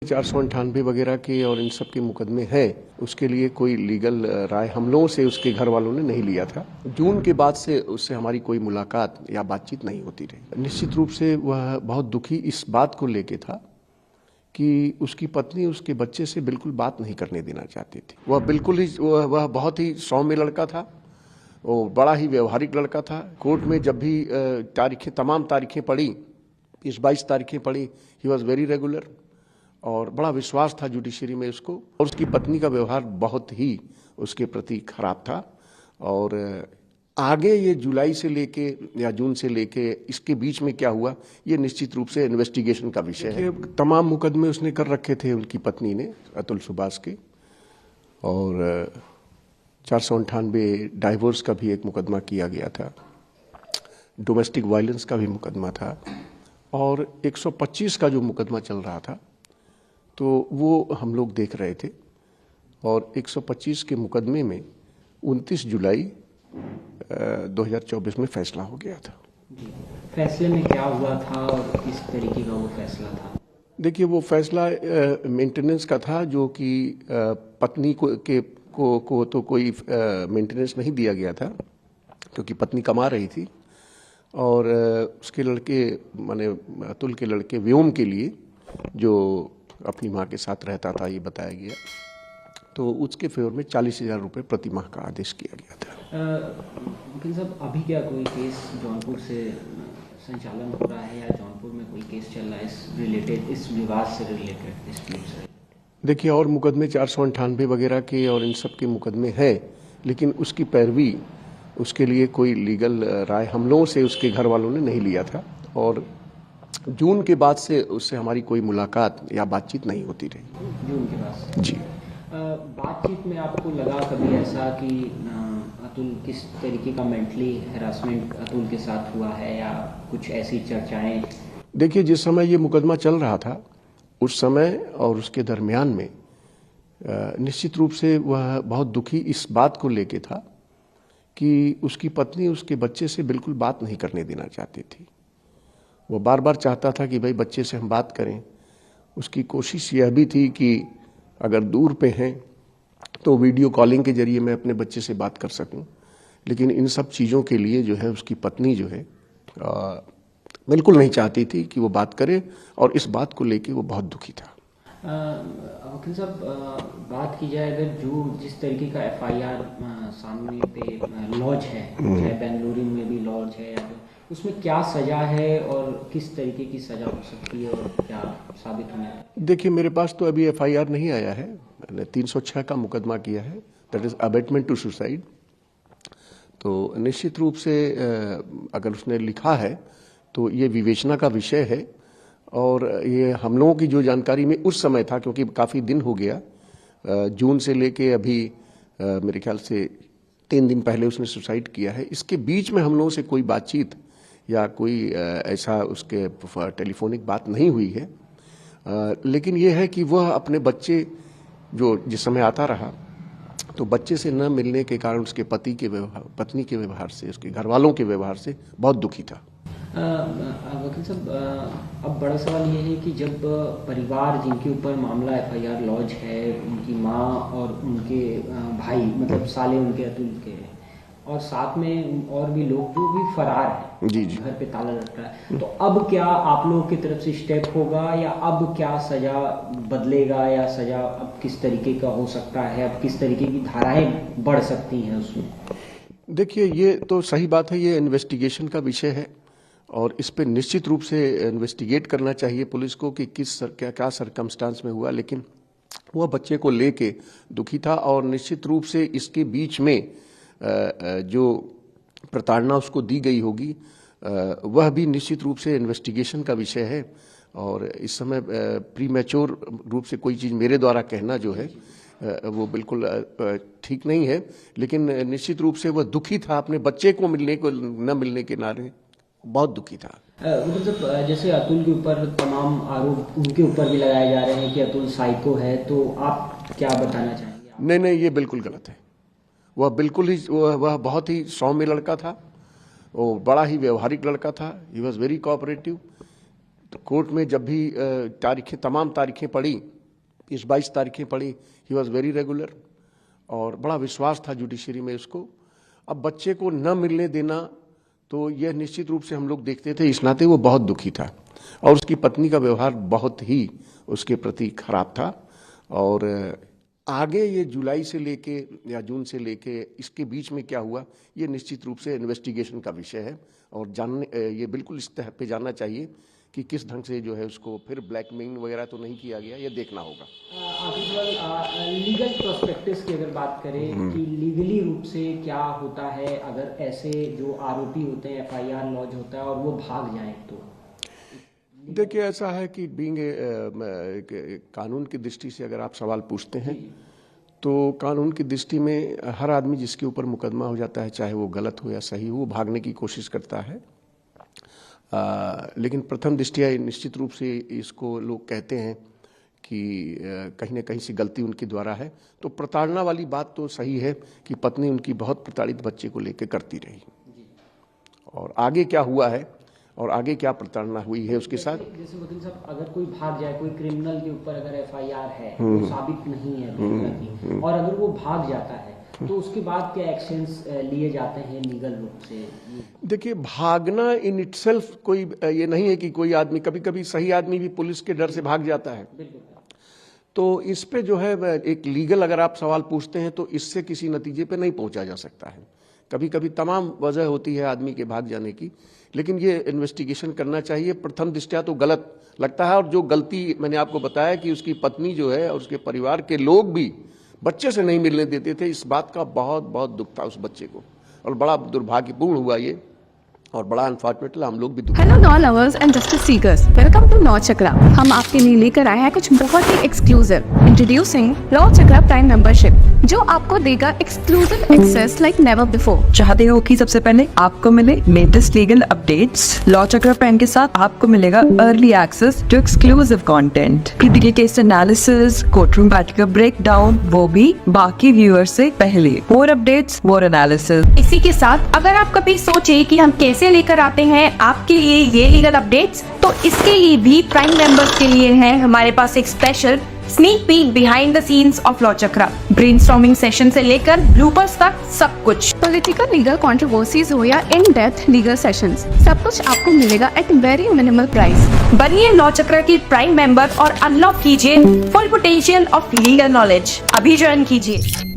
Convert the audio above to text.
498 वगैरह के और इन सब के मुकदमे हैं, उसके लिए कोई लीगल राय हम लोगों से उसके घर वालों ने नहीं लिया था। जून के बाद से उससे हमारी कोई मुलाकात या बातचीत नहीं होती रही। निश्चित रूप से वह बहुत दुखी इस बात को लेके था कि उसकी पत्नी उसके बच्चे से बिल्कुल बात नहीं करने देना चाहती थी। वह बहुत ही सौम्य लड़का था, वो बड़ा ही व्यवहारिक लड़का था। कोर्ट में जब भी तमाम तारीखें पड़ी, 22 तारीखें पड़ी, ही वॉज वेरी रेगुलर और बड़ा विश्वास था जुडिशरी में उसको। और उसकी पत्नी का व्यवहार बहुत ही उसके प्रति खराब था। और आगे ये जुलाई से लेके या जून से लेके इसके बीच में क्या हुआ, ये निश्चित रूप से इन्वेस्टिगेशन का विषय है। तमाम मुकदमे उसने कर रखे थे उनकी पत्नी ने, अतुल सुभाष के, और 498 डाइवोर्स का भी एक मुकदमा किया गया था, डोमेस्टिक वायलेंस का भी मुकदमा था, और 125 का जो मुकदमा चल रहा था तो वो हम लोग देख रहे थे। और 125 के मुकदमे में 29 जुलाई 2024 में फैसला हो गया था। फैसले में क्या हुआ था और किस तरीके का वो फैसला था? देखिए, वो फैसला मेंटेनेंस का था, जो कि पत्नी को तो कोई मेंटेनेंस नहीं दिया गया था क्योंकि पत्नी कमा रही थी, और उसके लड़के माने अतुल के लड़के व्योम के लिए, जो अपनी माँ के साथ रहता था, ये बताया गया, तो उसके फेवर में 40,000 रुपये प्रति माह का आदेश किया गया था। वकील साहब, अभी क्या कोई केस जौनपुर से संचालन हो रहा है या जौनपुर में कोई केस चल रहा है इस विवाद से रिलेटेड, डिस्प्यूट से? देखिए, और मुकदमे 498 वगैरह के और इन सब के मुकदमे हैं, लेकिन उसकी पैरवी, उसके लिए कोई लीगल राय हम लोगों से उसके घर वालों ने नहीं लिया था। और जून के बाद से उससे हमारी कोई मुलाकात या बातचीत नहीं होती रही। जून के बाद से? जी। बातचीत में आपको लगा कभी ऐसा कि अतुल किस तरीके का मेंटली हैरासमेंट अतुल के साथ हुआ है या कुछ ऐसी चर्चाएं? देखिए, जिस समय ये मुकदमा चल रहा था उस समय और उसके दरमियान में निश्चित रूप से वह बहुत दुखी इस बात को लेके था कि उसकी पत्नी उसके बच्चे से बिल्कुल बात नहीं करने देना चाहती थी। वो बार बार चाहता था कि भाई बच्चे से हम बात करें। उसकी कोशिश यह भी थी कि अगर दूर पे हैं तो वीडियो कॉलिंग के जरिए मैं अपने बच्चे से बात कर सकूं, लेकिन इन सब चीज़ों के लिए जो है उसकी पत्नी जो है बिल्कुल नहीं चाहती थी कि वो बात करे, और इस बात को लेके वो बहुत दुखी था। वकील साहब, बात की जाए अगर जिस तरीके का FIR सामने पे लॉज है, चाहे बेंगलुरु में भी लॉज है, उसमें क्या सजा है और किस तरीके की सजा हो सकती है और क्या साबित होने है? देखिए, मेरे पास तो अभी FIR नहीं आया है। मैंने 306 का मुकदमा किया है, that is abetment to suicide. तो निश्चित रूप से अगर उसने लिखा है तो ये विवेचना का विषय है। और ये हम लोगों की जो जानकारी में उस समय था, क्योंकि काफ़ी दिन हो गया, जून से लेके अभी मेरे ख्याल से 3 दिन पहले उसने सुसाइड किया है। इसके बीच में हम लोगों से कोई बातचीत या कोई ऐसा उसके टेलीफोनिक बात नहीं हुई है। लेकिन ये है कि वह अपने बच्चे जो जिस समय आता रहा, तो बच्चे से न मिलने के कारण उसके पत्नी के व्यवहार से, उसके घर वालों के व्यवहार से बहुत दुखी था। वकील साहब, अब बड़ा सवाल ये है कि जब परिवार जिनके ऊपर मामला FIR लॉज है, उनकी माँ और उनके भाई, मतलब साले उनके अतुल के, और साथ में और भी लोग जो भी फरार हैं, जी जी, घर पे ताला लटका है, तो अब क्या आप लोगों की तरफ से स्टेप होगा या अब क्या सजा बदलेगा या सजा अब किस तरीके का हो सकता है, अब किस तरीके की धाराएं बढ़ सकती हैं उसमें? देखिए, ये तो सही बात है, ये इन्वेस्टिगेशन का विषय है और इस पे निश्चित रूप से इन्वेस्टिगेट करना चाहिए पुलिस को कि क्या सरकमस्टांस में हुआ। लेकिन वह बच्चे को लेके दुखी था, और निश्चित रूप से इसके बीच में जो प्रताड़ना उसको दी गई होगी वह भी निश्चित रूप से इन्वेस्टिगेशन का विषय है। और इस समय प्रीमैच्योर रूप से कोई चीज़ मेरे द्वारा कहना जो है वो बिल्कुल ठीक नहीं है। लेकिन निश्चित रूप से वह दुखी था, अपने बच्चे को न मिलने के नारे बहुत दुखी था। मतलब जैसे अतुल के ऊपर तमाम आरोप उनके ऊपर भी लगाए जा रहे हैं कि अतुल साइको है, तो आप क्या बताना चाहेंगे? नहीं, ये बिल्कुल गलत है। वह बहुत ही सौम्य लड़का था, वो बड़ा ही व्यवहारिक लड़का था, ही वॉज वेरी कोऑपरेटिव। तो कोर्ट में जब भी तमाम तारीखें पड़ी, 22 तारीखें पड़ी, ही वॉज वेरी रेगुलर और बड़ा विश्वास था जुडिशरी में उसको। अब बच्चे को न मिलने देना तो यह निश्चित रूप से हम लोग देखते थे, इस नाते वो बहुत दुखी था और उसकी पत्नी का व्यवहार बहुत ही उसके प्रति खराब था। और आगे ये जुलाई से लेके या जून से लेके इसके बीच में क्या हुआ, ये निश्चित रूप से इन्वेस्टिगेशन का विषय है और ये बिल्कुल इस तह पे जानना चाहिए कि किस ढंग से जो है उसको फिर ब्लैकमेलिंग वगैरह तो नहीं किया गया, ये देखना होगा। लीगल प्रोस्पेक्टिव की अगर बात करें कि लीगली रूप से क्या होता है अगर ऐसे जो आरोपी होते हैं एफआईआर लॉन्च होता है और वो भाग जाएं तो? देखिए, ऐसा है कि बीइंग कानून की दृष्टि से अगर आप सवाल पूछते हैं तो कानून की दृष्टि में हर आदमी जिसके ऊपर मुकदमा हो जाता है, चाहे वो गलत हो या सही हो, वो भागने की कोशिश करता है। लेकिन प्रथम दृष्टिया निश्चित रूप से इसको लोग कहते हैं कि कहीं ना कहीं से गलती उनके द्वारा है। तो प्रताड़ना वाली बात तो सही है कि पत्नी उनकी बहुत प्रताड़ित बच्चे को लेकर करती रही, और आगे क्या हुआ है और आगे क्या प्रताड़ना हुई है उसके साथ। जैसे वकील साहब, अगर कोई भाग जाए, कोई क्रिमिनल के ऊपर अगर एफआईआर है, वो साबित नहीं है और अगर वो भाग जाता है तो उसके बाद क्या एक्शंस लिए जाते हैं लीगल रूप से? देखिए, भागना इन इटसेल्फ कोई ये नहीं है कि कोई आदमी, कभी कभी सही आदमी भी पुलिस के डर से भाग जाता है। तो इस पे जो है एक लीगल अगर आप सवाल पूछते हैं तो इससे किसी नतीजे पे नहीं पहुंचा जा सकता है। कभी कभी तमाम वजह होती है आदमी के भाग जाने की, लेकिन ये इन्वेस्टिगेशन करना चाहिए। प्रथम दृष्टया तो गलत लगता है, और जो गलती मैंने आपको बताया कि उसकी पत्नी जो है और उसके परिवार के लोग भी बच्चे से नहीं मिलने देते थे, इस बात का बहुत बहुत दुख था उस बच्चे को, और बड़ा दुर्भाग्यपूर्ण हुआ ये, और बड़ा अनफॉर्चुनेटली हम लोग भी दुखी। Hello law lovers and justice seekers, welcome to law Chakra. हम आपके लिए लेकर आए हैं कुछ बहुत ही exclusive. Introducing law Chakra prime membership, जो आपको देगा exclusive access like never before. चाहते हो कि सबसे पहले आपको मिले latest legal updates? Law Chakra prime के साथ आपको मिलेगा early access to exclusive content, critical case analysis, courtroom battle का ब्रेकडाउन, वो भी बाकी व्यूअर्स से पहले। मोर अपडेट्स, मोर एनालिसिस। इसी के साथ अगर आप कभी सोचे कि हम कैसे लेकर आते हैं आपके लिए ये लीगल अपडेट्स, तो इसके लिए भी प्राइम मेंबर्स के लिए है हमारे पास एक special sneak peek behind the scenes of law chakra. Brainstorming session से लेकर ब्लूपर्स तक सब कुछ। पॉलिटिकल लीगल कंट्रोवर्सीज हो या इन डेप्थ लीगल सेशंस, सब कुछ आपको मिलेगा एट वेरी मिनिमल प्राइस। बनिए लॉ चक्रा की प्राइम मेंबर और अनलॉक कीजिए full potential of legal knowledge. अभी ज्वाइन कीजिए।